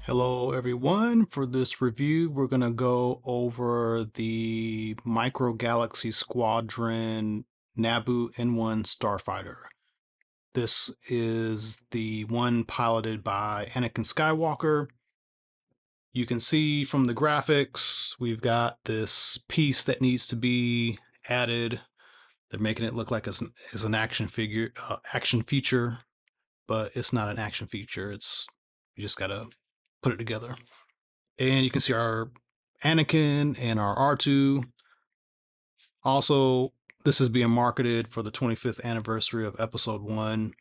Hello everyone. For this review, we're going to go over the Micro Galaxy Squadron Naboo N1 Starfighter. This is the one piloted by Anakin Skywalker. You can see from the graphics, we've got this piece that needs to be added. They're making it look like it's an action figure, action feature, but it's not an action feature. You just gotta put it together. And you can see our Anakin and our R2. Also, this is being marketed for the 25th anniversary of Episode 1.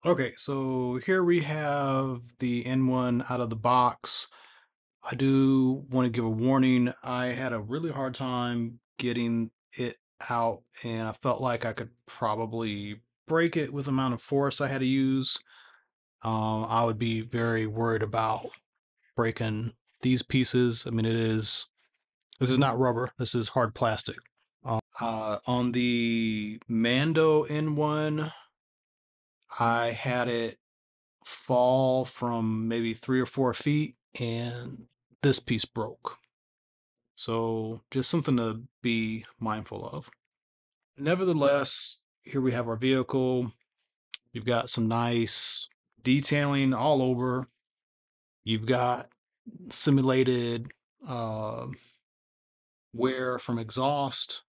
Okay, so here we have the N1 out of the box. I do want to give a warning. I had a really hard time getting it out, and I felt like I could probably break it with the amount of force I had to use. I would be very worried about breaking these pieces. I mean, this is not rubber. This is hard plastic. On the Mando N1, I had it fall from maybe 3 or 4 feet, and this piece broke. So just something to be mindful of. Nevertheless, here we have our vehicle. You've got some nice detailing all over. You've got simulated uh, wear from exhaust.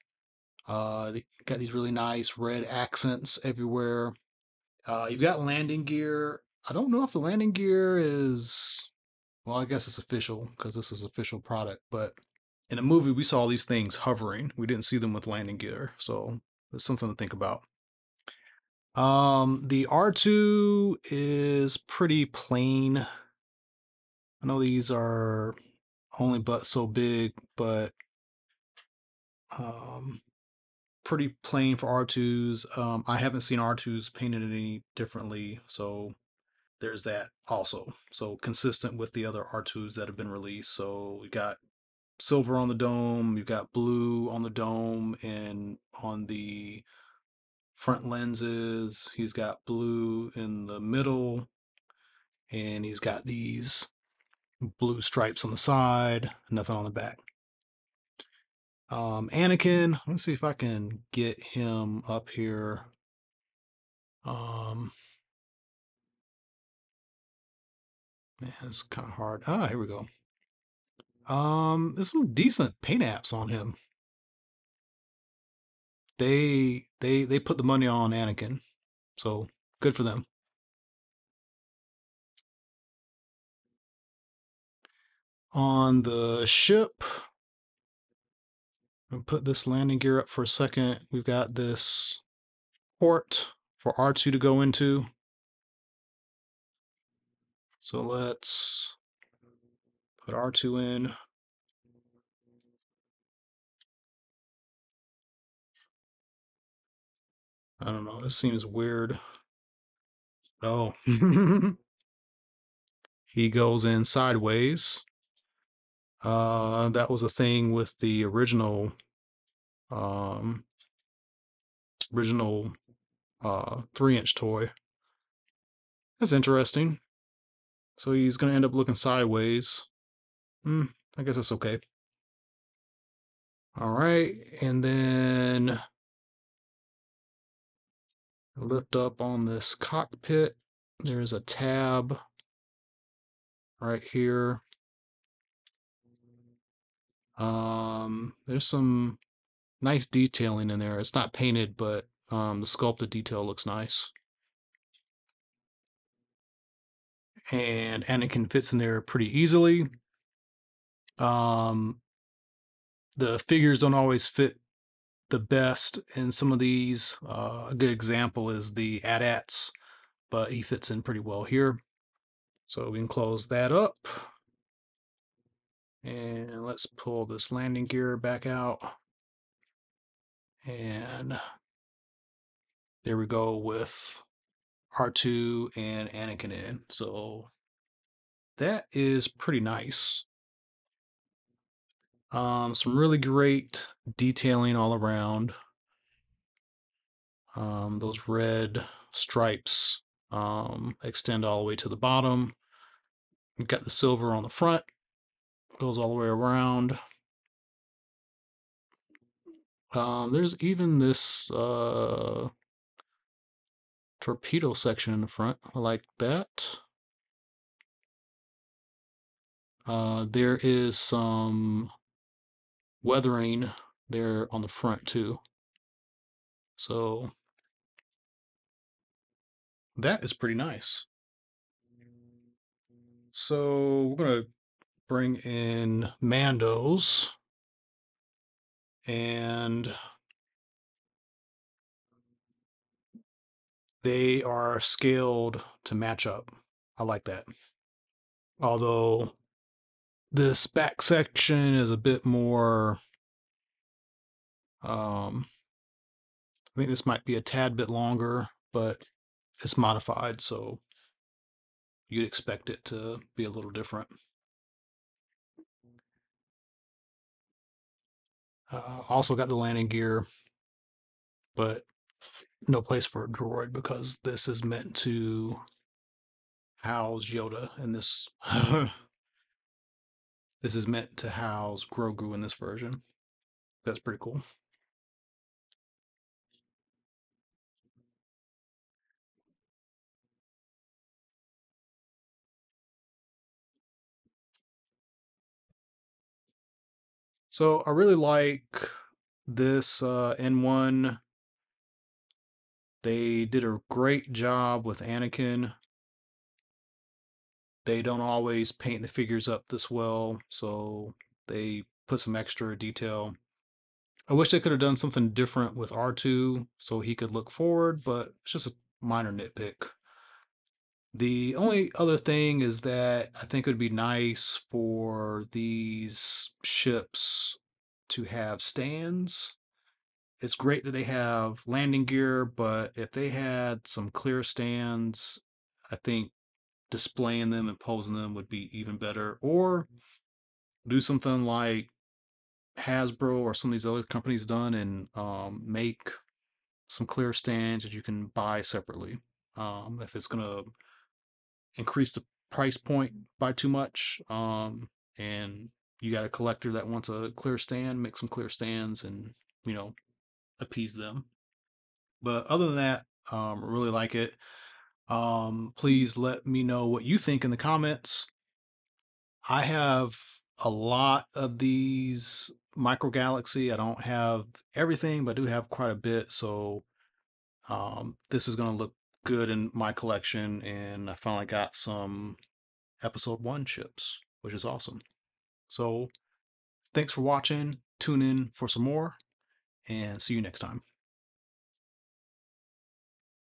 They got these really nice red accents everywhere. You've got landing gear. I don't know if the landing gear is, well, I guess it's official because this is official product, but in a movie we saw these things hovering. We didn't see them with landing gear, so it's something to think about. The R2 is pretty plain. I know these are only but so big, but um, pretty plain for R2s. I haven't seen R2s painted any differently, so there's that also. So consistent with the other R2s that have been released. So we got silver on the dome, you've got blue on the dome, and on the front lenses, he's got blue in the middle, and he's got these blue stripes on the side, nothing on the back. Anakin, let's see if I can get him up here. Um, Man, it's kind of hard. Ah, here we go. There's some decent paint apps on him. They put the money on Anakin, so good for them. On the ship, I'll put this landing gear up for a second. We've got this port for R2 to go into. So let's put R2 in. I don't know, this seems weird. Oh, he goes in sideways. That was a thing with the um, original 3-inch toy. That's interesting. So he's gonna end up looking sideways. I guess that's okay. All right, and then lift up on this cockpit. There's a tab right here. There's some nice detailing in there. It's not painted, but the sculpted detail looks nice. And Anakin fits in there pretty easily. Um, the figures don't always fit the best in some of these. A good example is the AT-ATs, but he fits in pretty well here. So we can close that up. And let's pull this landing gear back out. And there we go with R2 and Anakin in. So that is pretty nice. Some really great detailing all around. Those red stripes extend all the way to the bottom. You've got the silver on the front, goes all the way around. There's even this torpedo section in the front. I like that. There is some weathering there on the front too. So that is pretty nice. So we're gonna bring in Mandos, and they are scaled to match up. I like that. Although this back section is a bit more, I think this might be a tad bit longer, but it's modified, so you'd expect it to be a little different. Also got the landing gear, but no place for a droid because this is meant to house Yoda in this. This is meant to house Grogu in this version. That's pretty cool. So I really like this N1. They did a great job with Anakin. They don't always paint the figures up this well, so they put some extra detail. I wish they could have done something different with R2 so he could look forward, but it's just a minor nitpick. The only other thing is that I think it would be nice for these ships to have stands. It's great that they have landing gear, but if they had some clear stands, I think displaying them and posing them would be even better. Or do something like Hasbro or some of these other companies done and make some clear stands that you can buy separately. If it's going to increase the price point by too much, and you got a collector that wants a clear stand, make some clear stands and, you know, appease them. But other than that, I really like it. Please let me know what you think in the comments. I have a lot of these micro galaxy. I don't have everything, but I do have quite a bit. So this is going to look good in my collection. And I finally got some episode one chips, which is awesome. So thanks for watching. Tune in for some more and see you next time.